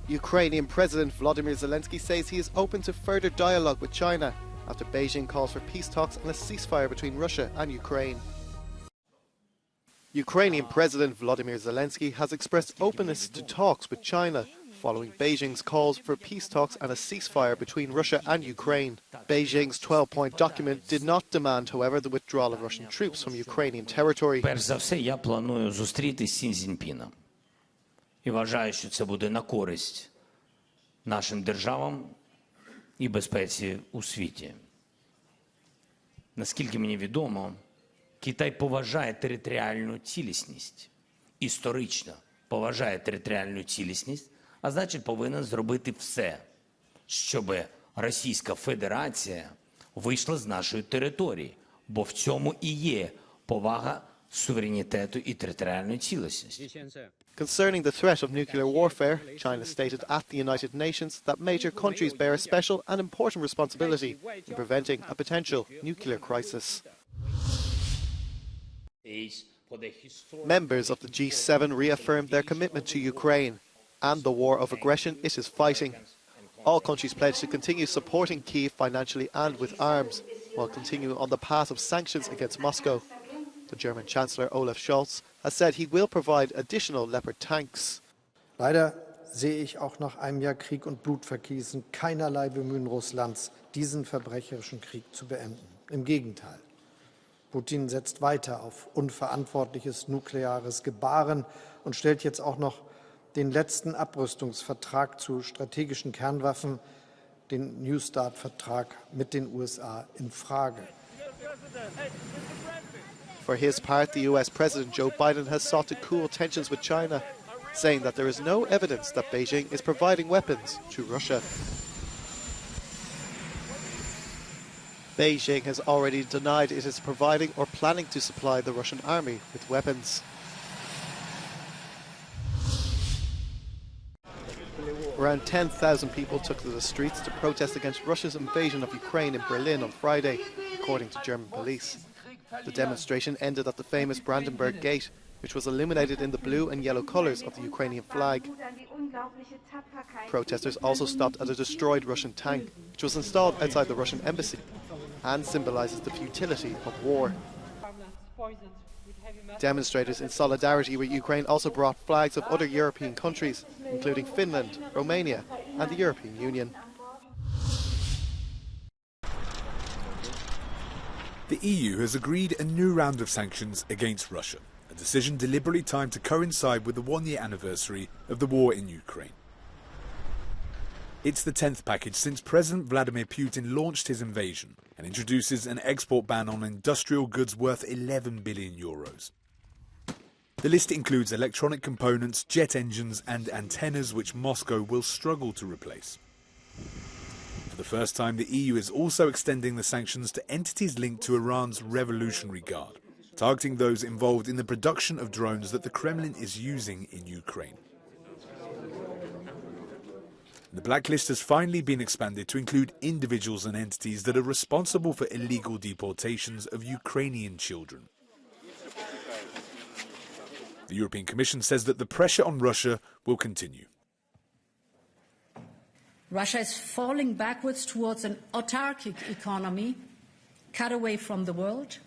Ukrainian President Volodymyr Zelensky says he is open to further dialogue with China after Beijing calls for peace talks and a ceasefire between Russia and Ukraine. Ukrainian President Volodymyr Zelensky has expressed openness to talks with China following Beijing's calls for peace talks and a ceasefire between Russia and Ukraine. Beijing's 12-point document did not demand, however, the withdrawal of Russian troops from Ukrainian territory. Перш за все, я планую зустрітись з Сі Цзіньпіном. І вважаю, що це буде на користь нашим державам і безпеці у світі. Наскільки мені відомо, Китай поважає територіальну цілісність, історично поважає територіальну цілісність, а значить повинен зробити все, щоб Російська Федерація вийшла з нашої території, бо в цьому і є повага суверенітету і територіальної цілісності. Concerning the threat of nuclear warfare, China stated at the United Nations that major countries bear a special and important responsibility in preventing a potential nuclear crisis. Members of the G7 reaffirmed their commitment to Ukraine and the war of aggression it is fighting. All countries pledged to continue supporting Kyiv financially and with arms, while continuing on the path of sanctions against Moscow. The German Chancellor Olaf Scholz has said he will provide additional Leopard tanks. Leider sehe ich auch nach einem Jahr Krieg und Blutvergießen keinerlei Bemühen Russlands, diesen verbrecherischen Krieg zu beenden. Im Gegenteil. Putin setzt weiter auf unverantwortliches nukleares Gebaren und stellt jetzt auch noch den letzten Abrüstungsvertrag zu strategischen Kernwaffen, den New START-Vertrag mit den USA, in Frage. For his part, the US President Joe Biden has sought to cool tensions with China, saying that there is no evidence that Beijing is providing weapons to Russia. Beijing has already denied it is providing or planning to supply the Russian army with weapons. Around 10,000 people took to the streets to protest against Russia's invasion of Ukraine in Berlin on Friday, according to German police. The demonstration ended at the famous Brandenburg Gate, which was illuminated in the blue and yellow colours of the Ukrainian flag. Protesters also stopped at a destroyed Russian tank, which was installed outside the Russian embassy and symbolises the futility of war. Demonstrators in solidarity with Ukraine also brought flags of other European countries, including Finland, Romania and the European Union. The EU has agreed a new round of sanctions against Russia, a decision deliberately timed to coincide with the one-year anniversary of the war in Ukraine. It's the 10th package since President Vladimir Putin launched his invasion and introduces an export ban on industrial goods worth 11 billion euros. The list includes electronic components, jet engines and antennas which Moscow will struggle to replace. For the first time, the EU is also extending the sanctions to entities linked to Iran's Revolutionary Guard, targeting those involved in the production of drones that the Kremlin is using in Ukraine. The blacklist has finally been expanded to include individuals and entities that are responsible for illegal deportations of Ukrainian children. The European Commission says that the pressure on Russia will continue. Russia is falling backwards towards an autarkic economy, cut away from the world.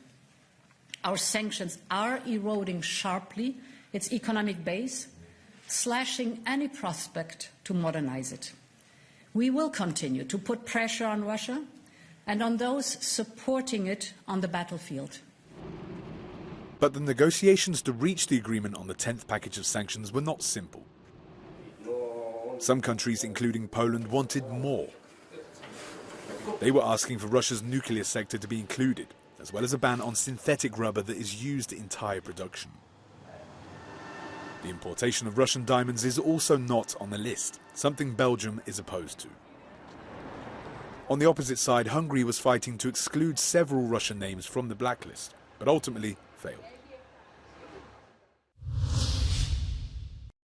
Our sanctions are eroding sharply its economic base, slashing any prospect to modernize it. We will continue to put pressure on Russia and on those supporting it on the battlefield. But the negotiations to reach the agreement on the 10th package of sanctions were not simple. Some countries, including Poland, wanted more. They were asking for Russia's nuclear sector to be included, as well as a ban on synthetic rubber that is used in tyre production. The importation of Russian diamonds is also not on the list, something Belgium is opposed to. On the opposite side, Hungary was fighting to exclude several Russian names from the blacklist, but ultimately failed.